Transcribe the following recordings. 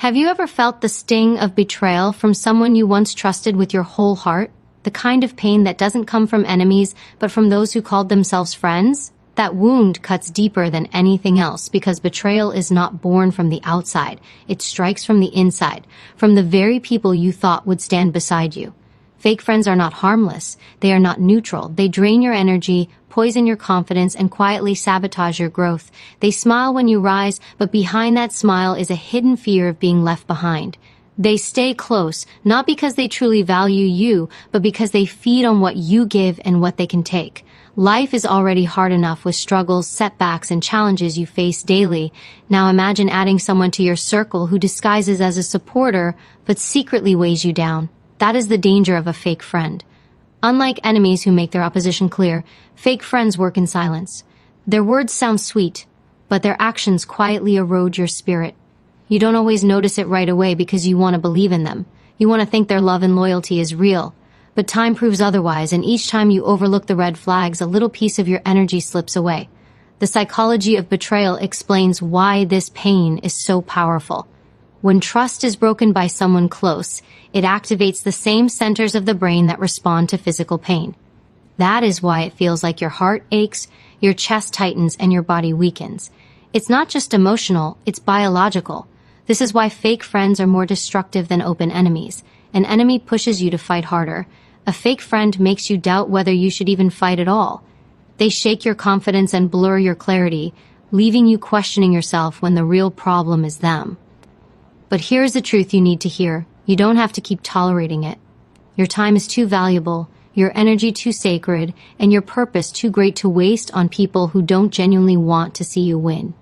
Have you ever felt the sting of betrayal from someone you once trusted with your whole heart? The kind of pain that doesn't come from enemies, but from those who called themselves friends? That wound cuts deeper than anything else because betrayal is not born from the outside. It strikes from the inside, from the very people you thought would stand beside you. Fake friends are not harmless. They are not neutral. They drain your energy, poison your confidence, and quietly sabotage your growth. They smile when you rise, but behind that smile is a hidden fear of being left behind. They stay close, not because they truly value you, but because they feed on what you give and what they can take. Life is already hard enough with struggles, setbacks, and challenges you face daily. Now imagine adding someone to your circle who disguises as a supporter, but secretly weighs you down. That is the danger of a fake friend. Unlike enemies who make their opposition clear, fake friends work in silence. Their words sound sweet, but their actions quietly erode your spirit. You don't always notice it right away because you want to believe in them. You want to think their love and loyalty is real. But time proves otherwise, and each time you overlook the red flags, a little piece of your energy slips away. The psychology of betrayal explains why this pain is so powerful. When trust is broken by someone close, it activates the same centers of the brain that respond to physical pain. That is why it feels like your heart aches, your chest tightens, and your body weakens. It's not just emotional, it's biological. This is why fake friends are more destructive than open enemies. An enemy pushes you to fight harder. A fake friend makes you doubt whether you should even fight at all. They shake your confidence and blur your clarity, leaving you questioning yourself when the real problem is them. But here's the truth you need to hear. You don't have to keep tolerating it. Your time is too valuable, your energy too sacred, and your purpose too great to waste on people who don't genuinely want to see you win.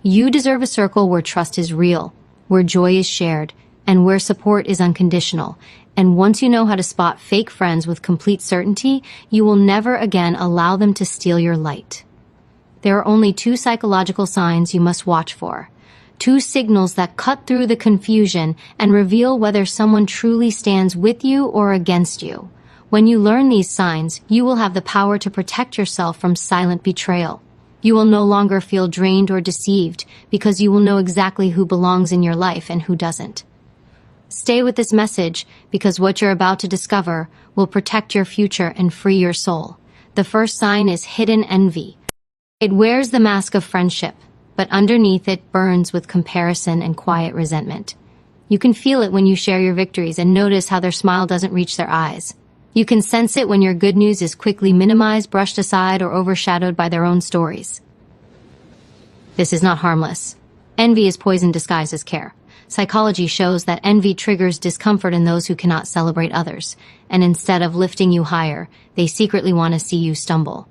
You deserve a circle where trust is real, where joy is shared, and where support is unconditional. And once you know how to spot fake friends with complete certainty, you will never again allow them to steal your light. There are only two psychological signs you must watch for. Two signals that cut through the confusion and reveal whether someone truly stands with you or against you. When you learn these signs, you will have the power to protect yourself from silent betrayal. You will no longer feel drained or deceived because you will know exactly who belongs in your life and who doesn't. Stay with this message because what you're about to discover will protect your future and free your soul. The first sign is hidden envy. It wears the mask of friendship, but underneath it burns with comparison and quiet resentment. You can feel it when you share your victories and notice how their smile doesn't reach their eyes. You can sense it when your good news is quickly minimized, brushed aside, or overshadowed by their own stories. This is not harmless. Envy is poison disguised as care. Psychology shows that envy triggers discomfort in those who cannot celebrate others, and instead of lifting you higher, they secretly want to see you stumble.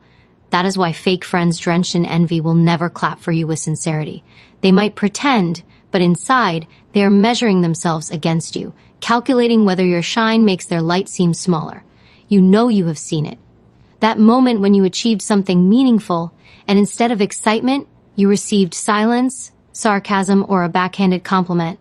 That is why fake friends drenched in envy will never clap for you with sincerity. They might pretend, but inside, they are measuring themselves against you, calculating whether your shine makes their light seem smaller. You know you have seen it. That moment when you achieved something meaningful, and instead of excitement, you received silence, sarcasm, or a backhanded compliment.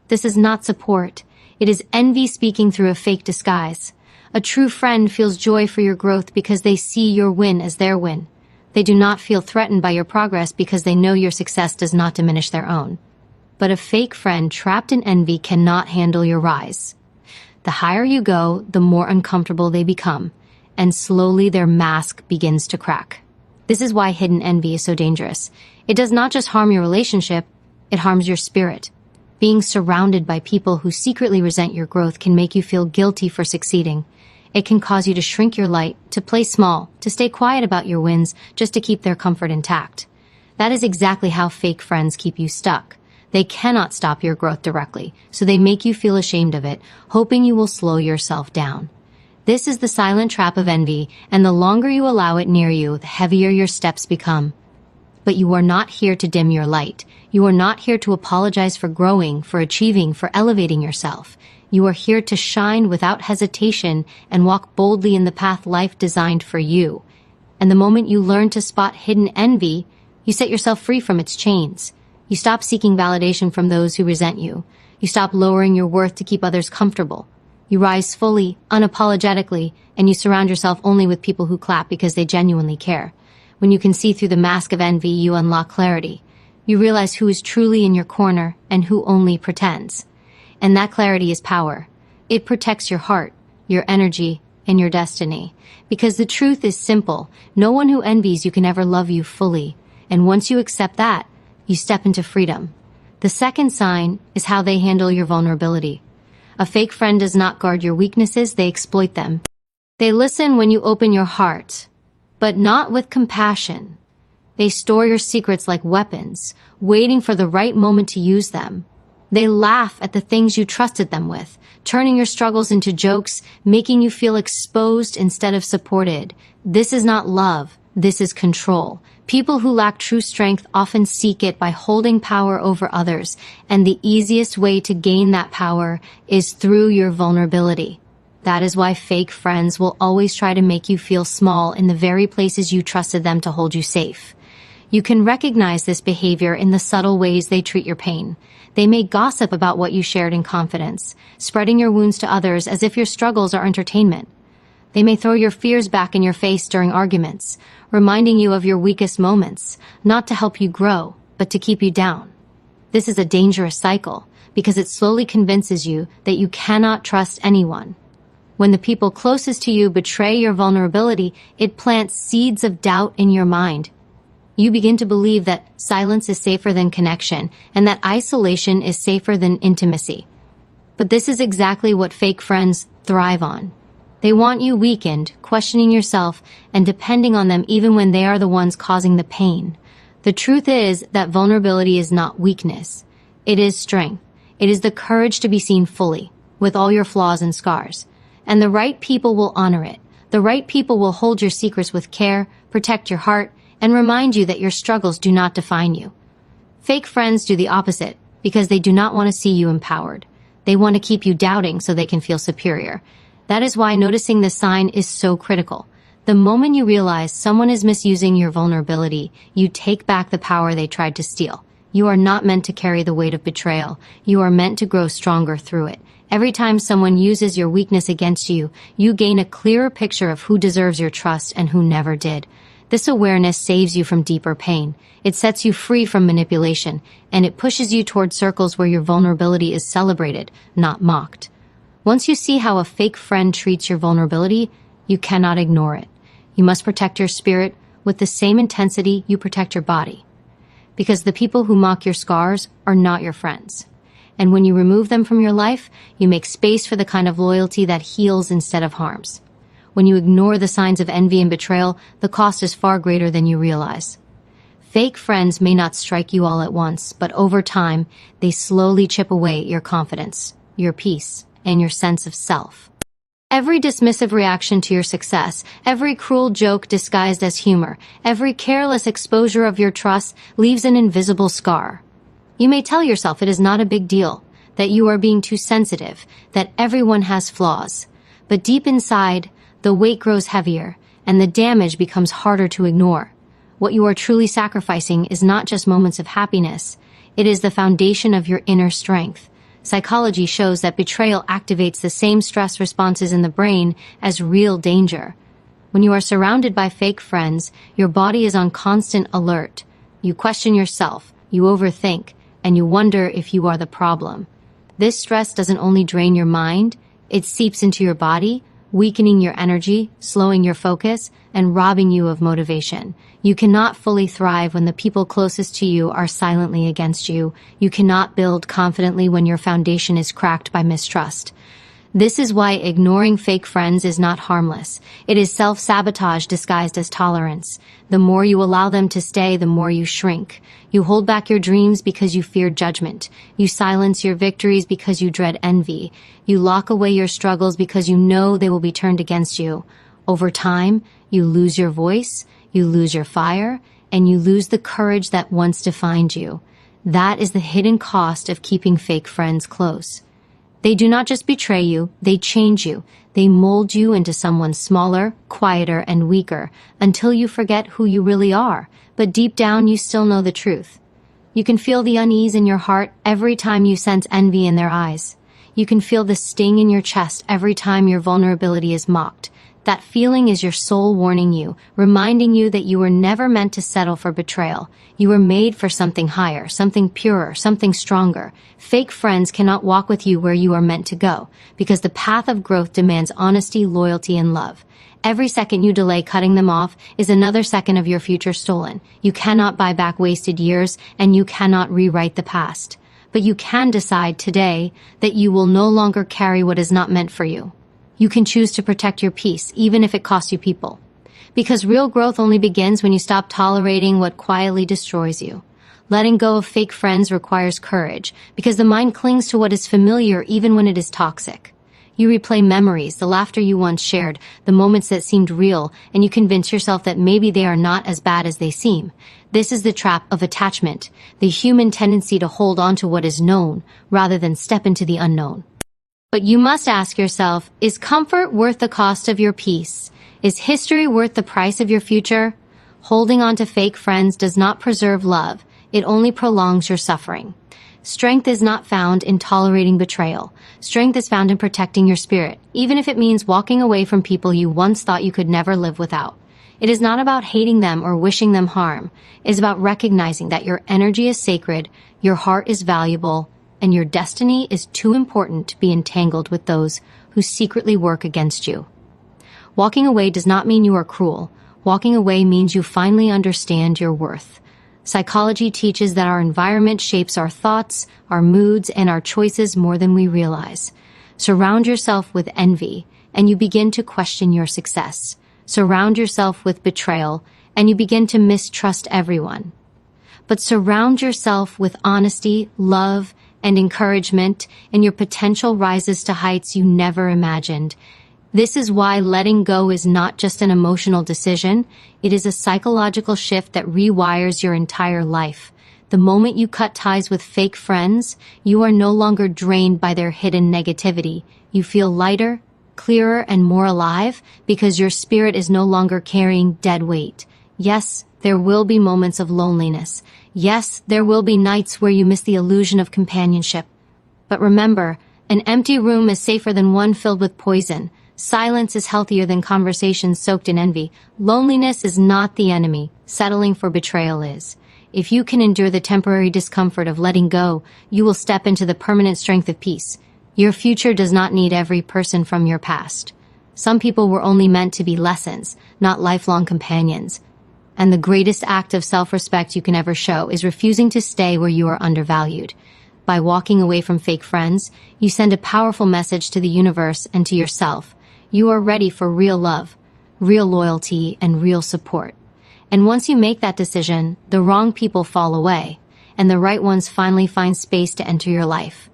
This is not support. It is envy speaking through a fake disguise. A true friend feels joy for your growth because they see your win as their win. They do not feel threatened by your progress because they know your success does not diminish their own. But a fake friend trapped in envy cannot handle your rise. The higher you go, the more uncomfortable they become, and slowly their mask begins to crack. This is why hidden envy is so dangerous. It does not just harm your relationship, it harms your spirit. Being surrounded by people who secretly resent your growth can make you feel guilty for succeeding. It can cause you to shrink your light, to play small, to stay quiet about your wins, just to keep their comfort intact. That is exactly how fake friends keep you stuck. They cannot stop your growth directly, so they make you feel ashamed of it, hoping you will slow yourself down. This is the silent trap of envy, and the longer you allow it near you, the heavier your steps become. But you are not here to dim your light. You are not here to apologize for growing, for achieving, for elevating yourself. You are here to shine without hesitation and walk boldly in the path life designed for you. And the moment you learn to spot hidden envy, you set yourself free from its chains. You stop seeking validation from those who resent you. You stop lowering your worth to keep others comfortable. You rise fully, unapologetically, and you surround yourself only with people who clap because they genuinely care. When you can see through the mask of envy, you unlock clarity. You realize who is truly in your corner and who only pretends. And that clarity is power. It protects your heart, your energy, and your destiny. Because the truth is simple. No one who envies you can ever love you fully. And once you accept that, you step into freedom. The second sign is how they handle your vulnerability. A fake friend does not guard your weaknesses, they exploit them. They listen when you open your heart, but not with compassion. They store your secrets like weapons, waiting for the right moment to use them. They laugh at the things you trusted them with, turning your struggles into jokes, making you feel exposed instead of supported. This is not love, this is control. People who lack true strength often seek it by holding power over others, and the easiest way to gain that power is through your vulnerability. That is why fake friends will always try to make you feel small in the very places you trusted them to hold you safe. You can recognize this behavior in the subtle ways they treat your pain. They may gossip about what you shared in confidence, spreading your wounds to others as if your struggles are entertainment. They may throw your fears back in your face during arguments, reminding you of your weakest moments, not to help you grow, but to keep you down. This is a dangerous cycle, because it slowly convinces you that you cannot trust anyone. When the people closest to you betray your vulnerability, it plants seeds of doubt in your mind. You begin to believe that silence is safer than connection, and that isolation is safer than intimacy. But this is exactly what fake friends thrive on. They want you weakened, questioning yourself, and depending on them even when they are the ones causing the pain. The truth is that vulnerability is not weakness. It is strength. It is the courage to be seen fully, with all your flaws and scars. And the right people will honor it. The right people will hold your secrets with care, protect your heart, and remind you that your struggles do not define you. Fake friends do the opposite, because they do not want to see you empowered. They want to keep you doubting so they can feel superior. That is why noticing this sign is so critical. The moment you realize someone is misusing your vulnerability, you take back the power they tried to steal. You are not meant to carry the weight of betrayal. You are meant to grow stronger through it. Every time someone uses your weakness against you, you gain a clearer picture of who deserves your trust and who never did. This awareness saves you from deeper pain. It sets you free from manipulation, and it pushes you toward circles where your vulnerability is celebrated, not mocked. Once you see how a fake friend treats your vulnerability, you cannot ignore it. You must protect your spirit with the same intensity you protect your body. Because the people who mock your scars are not your friends. And when you remove them from your life, you make space for the kind of loyalty that heals instead of harms. When you ignore the signs of envy and betrayal, the cost is far greater than you realize. Fake friends may not strike you all at once, but over time, they slowly chip away at your confidence, your peace, and your sense of self. Every dismissive reaction to your success, every cruel joke disguised as humor, every careless exposure of your trust leaves an invisible scar. You may tell yourself it is not a big deal, that you are being too sensitive, that everyone has flaws. But deep inside, the weight grows heavier, and the damage becomes harder to ignore. What you are truly sacrificing is not just moments of happiness, it is the foundation of your inner strength. Psychology shows that betrayal activates the same stress responses in the brain as real danger. When you are surrounded by fake friends, your body is on constant alert. You question yourself, you overthink, and you wonder if you are the problem. This stress doesn't only drain your mind, it seeps into your body, weakening your energy, slowing your focus, and robbing you of motivation. You cannot fully thrive when the people closest to you are silently against you. You cannot build confidently when your foundation is cracked by mistrust. This is why ignoring fake friends is not harmless. It is self-sabotage disguised as tolerance. The more you allow them to stay, the more you shrink. You hold back your dreams because you fear judgment. You silence your victories because you dread envy. You lock away your struggles because you know they will be turned against you. Over time, you lose your voice, you lose your fire, and you lose the courage that once defined you. That is the hidden cost of keeping fake friends close. They do not just betray you, they change you. They mold you into someone smaller, quieter, and weaker until you forget who you really are, but deep down you still know the truth. You can feel the unease in your heart every time you sense envy in their eyes. You can feel the sting in your chest every time your vulnerability is mocked. That feeling is your soul warning you, reminding you that you were never meant to settle for betrayal. You were made for something higher, something purer, something stronger. Fake friends cannot walk with you where you are meant to go, because the path of growth demands honesty, loyalty, and love. Every second you delay cutting them off is another second of your future stolen. You cannot buy back wasted years, and you cannot rewrite the past. But you can decide today that you will no longer carry what is not meant for you. You can choose to protect your peace, even if it costs you people. Because real growth only begins when you stop tolerating what quietly destroys you. Letting go of fake friends requires courage, because the mind clings to what is familiar even when it is toxic. You replay memories, the laughter you once shared, the moments that seemed real, and you convince yourself that maybe they are not as bad as they seem. This is the trap of attachment, the human tendency to hold on to what is known, rather than step into the unknown. But you must ask yourself, is comfort worth the cost of your peace? Is history worth the price of your future? Holding on to fake friends does not preserve love. It only prolongs your suffering. Strength is not found in tolerating betrayal. Strength is found in protecting your spirit, even if it means walking away from people you once thought you could never live without. It is not about hating them or wishing them harm. It is about recognizing that your energy is sacred, your heart is valuable, and your destiny is too important to be entangled with those who secretly work against you. Walking away does not mean you are cruel. Walking away means you finally understand your worth. Psychology teaches that our environment shapes our thoughts, our moods, and our choices more than we realize. Surround yourself with envy, and you begin to question your success. Surround yourself with betrayal, and you begin to mistrust everyone. But surround yourself with honesty, love, and encouragement, and your potential rises to heights you never imagined. This is why letting go is not just an emotional decision, it is a psychological shift that rewires your entire life. The moment you cut ties with fake friends, you are no longer drained by their hidden negativity. You feel lighter, clearer, and more alive because your spirit is no longer carrying dead weight. Yes, there will be moments of loneliness. Yes, there will be nights where you miss the illusion of companionship. But remember, an empty room is safer than one filled with poison. Silence is healthier than conversations soaked in envy. Loneliness is not the enemy. Settling for betrayal is. If you can endure the temporary discomfort of letting go, you will step into the permanent strength of peace. Your future does not need every person from your past. Some people were only meant to be lessons, not lifelong companions. And the greatest act of self-respect you can ever show is refusing to stay where you are undervalued. By walking away from fake friends, you send a powerful message to the universe and to yourself. You are ready for real love, real loyalty, and real support. And once you make that decision, the wrong people fall away, and the right ones finally find space to enter your life.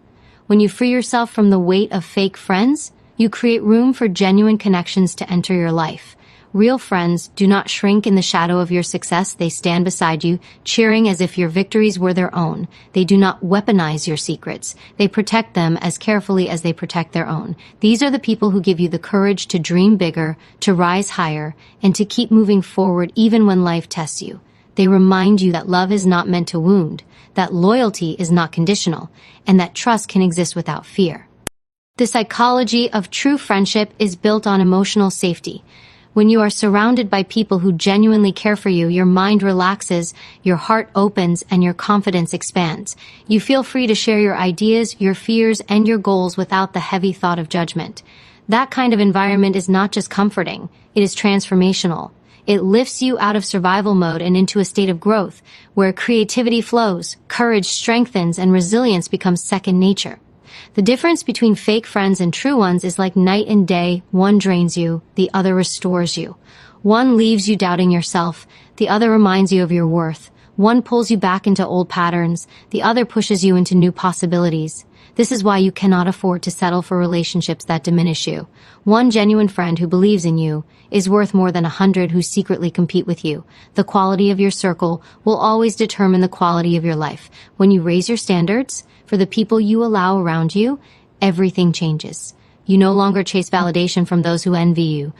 When you free yourself from the weight of fake friends, you create room for genuine connections to enter your life. Real friends do not shrink in the shadow of your success. They stand beside you, cheering as if your victories were their own. They do not weaponize your secrets. They protect them as carefully as they protect their own. These are the people who give you the courage to dream bigger, to rise higher, and to keep moving forward even when life tests you. They remind you that love is not meant to wound, that loyalty is not conditional, and that trust can exist without fear. The psychology of true friendship is built on emotional safety. When you are surrounded by people who genuinely care for you, your mind relaxes, your heart opens, and your confidence expands. You feel free to share your ideas, your fears, and your goals without the heavy thought of judgment. That kind of environment is not just comforting, it is transformational. It lifts you out of survival mode and into a state of growth, where creativity flows, courage strengthens, and resilience becomes second nature. The difference between fake friends and true ones is like night and day. One drains you, the other restores you. One leaves you doubting yourself, the other reminds you of your worth. One pulls you back into old patterns, the other pushes you into new possibilities. This is why you cannot afford to settle for relationships that diminish you. One genuine friend who believes in you is worth more than 100 who secretly compete with you. The quality of your circle will always determine the quality of your life. When you raise your standards for the people you allow around you, everything changes. You no longer chase validation from those who envy you.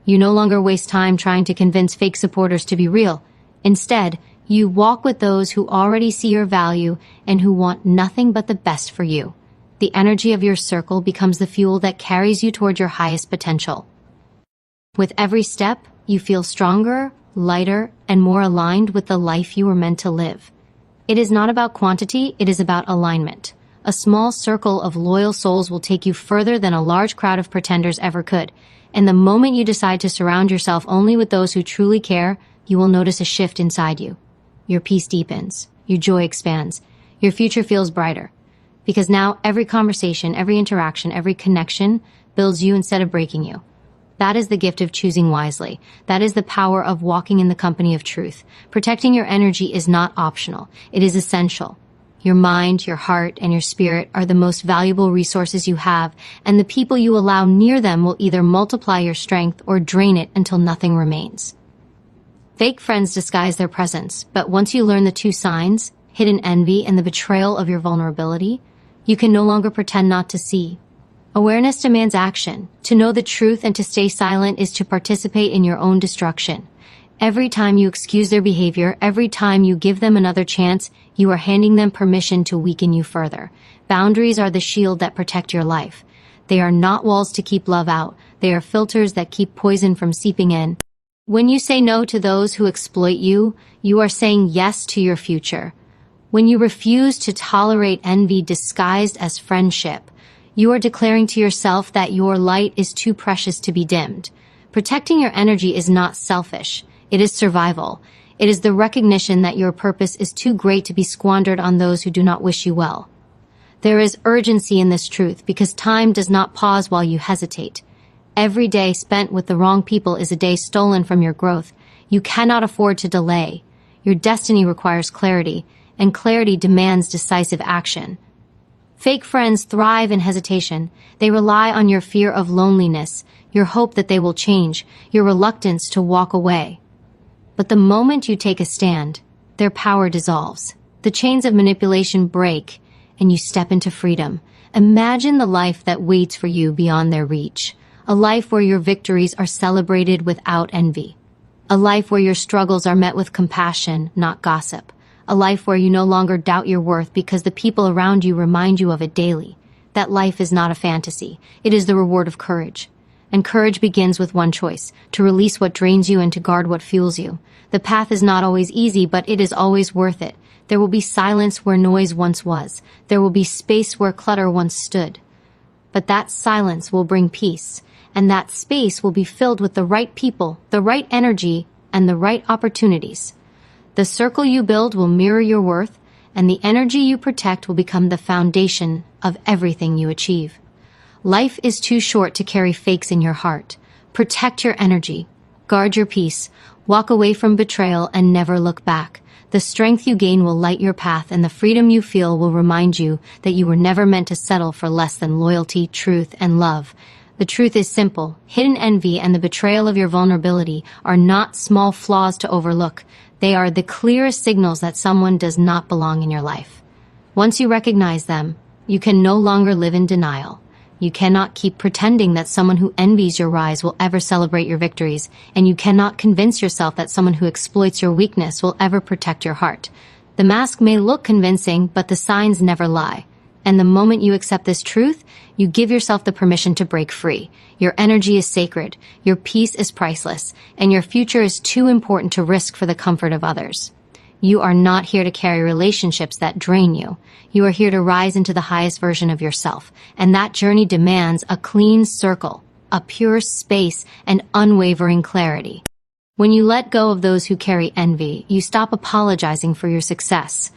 You no longer waste time trying to convince fake supporters to be real. Instead, you walk with those who already see your value and who want nothing but the best for you. The energy of your circle becomes the fuel that carries you toward your highest potential. With every step, you feel stronger, lighter, and more aligned with the life you were meant to live. It is not about quantity, it is about alignment. A small circle of loyal souls will take you further than a large crowd of pretenders ever could. And the moment you decide to surround yourself only with those who truly care, you will notice a shift inside you. Your peace deepens, your joy expands, your future feels brighter. Because now every conversation, every interaction, every connection builds you instead of breaking you. That is the gift of choosing wisely. That is the power of walking in the company of truth. Protecting your energy is not optional. It is essential. Your mind, your heart, and your spirit are the most valuable resources you have, and the people you allow near them will either multiply your strength or drain it until nothing remains. Fake friends disguise their presence, but once you learn the two signs, hidden envy and the betrayal of your vulnerability, you can no longer pretend not to see. Awareness demands action. To know the truth and to stay silent is to participate in your own destruction. Every time you excuse their behavior, every time you give them another chance, you are handing them permission to weaken you further. Boundaries are the shield that protect your life. They are not walls to keep love out. They are filters that keep poison from seeping in. When you say no to those who exploit you, you are saying yes to your future. When you refuse to tolerate envy disguised as friendship, you are declaring to yourself that your light is too precious to be dimmed. Protecting your energy is not selfish. It is survival. It is the recognition that your purpose is too great to be squandered on those who do not wish you well. There is urgency in this truth because time does not pause while you hesitate. Every day spent with the wrong people is a day stolen from your growth. You cannot afford to delay. Your destiny requires clarity, and clarity demands decisive action. Fake friends thrive in hesitation. They rely on your fear of loneliness, your hope that they will change, your reluctance to walk away. But the moment you take a stand, their power dissolves. The chains of manipulation break, and you step into freedom. Imagine the life that waits for you beyond their reach. A life where your victories are celebrated without envy. A life where your struggles are met with compassion, not gossip. A life where you no longer doubt your worth because the people around you remind you of it daily. That life is not a fantasy. It is the reward of courage. And courage begins with one choice, to release what drains you and to guard what fuels you. The path is not always easy, but it is always worth it. There will be silence where noise once was. There will be space where clutter once stood. But that silence will bring peace, and that space will be filled with the right people, the right energy, and the right opportunities. The circle you build will mirror your worth, and the energy you protect will become the foundation of everything you achieve. Life is too short to carry fakes in your heart. Protect your energy. Guard your peace. Walk away from betrayal and never look back. The strength you gain will light your path, and the freedom you feel will remind you that you were never meant to settle for less than loyalty, truth, and love. The truth is simple. Hidden envy and the betrayal of your vulnerability are not small flaws to overlook. They are the clearest signals that someone does not belong in your life. Once you recognize them, you can no longer live in denial. You cannot keep pretending that someone who envies your rise will ever celebrate your victories, and you cannot convince yourself that someone who exploits your weakness will ever protect your heart. The mask may look convincing, but the signs never lie. And the moment you accept this truth, you give yourself the permission to break free. Your energy is sacred, your peace is priceless, and your future is too important to risk for the comfort of others. You are not here to carry relationships that drain you. You are here to rise into the highest version of yourself, and that journey demands a clean circle, a pure space, and unwavering clarity. When you let go of those who carry envy, you stop apologizing for your success.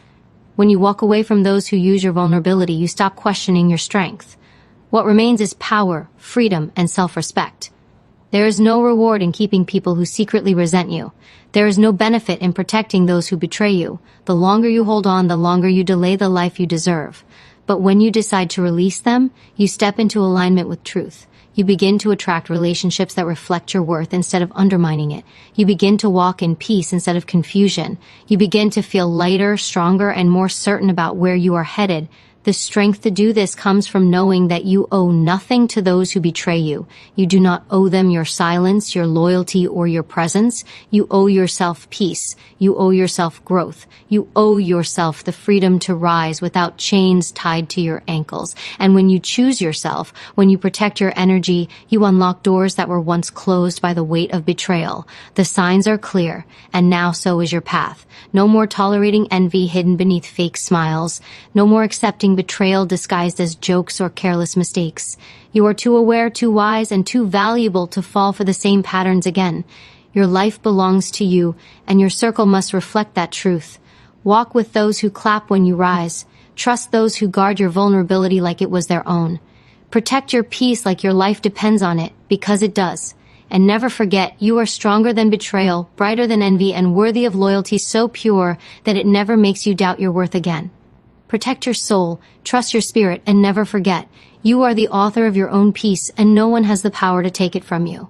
When you walk away from those who use your vulnerability, you stop questioning your strength. What remains is power, freedom, and self-respect. There is no reward in keeping people who secretly resent you. There is no benefit in protecting those who betray you. The longer you hold on, the longer you delay the life you deserve. But when you decide to release them, you step into alignment with truth. You begin to attract relationships that reflect your worth instead of undermining it. You begin to walk in peace instead of confusion. You begin to feel lighter, stronger, and more certain about where you are headed. The strength to do this comes from knowing that you owe nothing to those who betray you. You do not owe them your silence, your loyalty, or your presence. You owe yourself peace. You owe yourself growth. You owe yourself the freedom to rise without chains tied to your ankles. And when you choose yourself, when you protect your energy, you unlock doors that were once closed by the weight of betrayal. The signs are clear, and now so is your path. No more tolerating envy hidden beneath fake smiles. No more accepting betrayal disguised as jokes or careless mistakes. You are too aware, too wise, and too valuable to fall for the same patterns again. Your life belongs to you, and your circle must reflect that truth. Walk with those who clap when you rise. Trust those who guard your vulnerability like it was their own. Protect your peace like your life depends on it, because it does. And never forget, you are stronger than betrayal, brighter than envy, and worthy of loyalty so pure that it never makes you doubt your worth again. Protect your soul, trust your spirit, and never forget, you are the author of your own peace, and no one has the power to take it from you.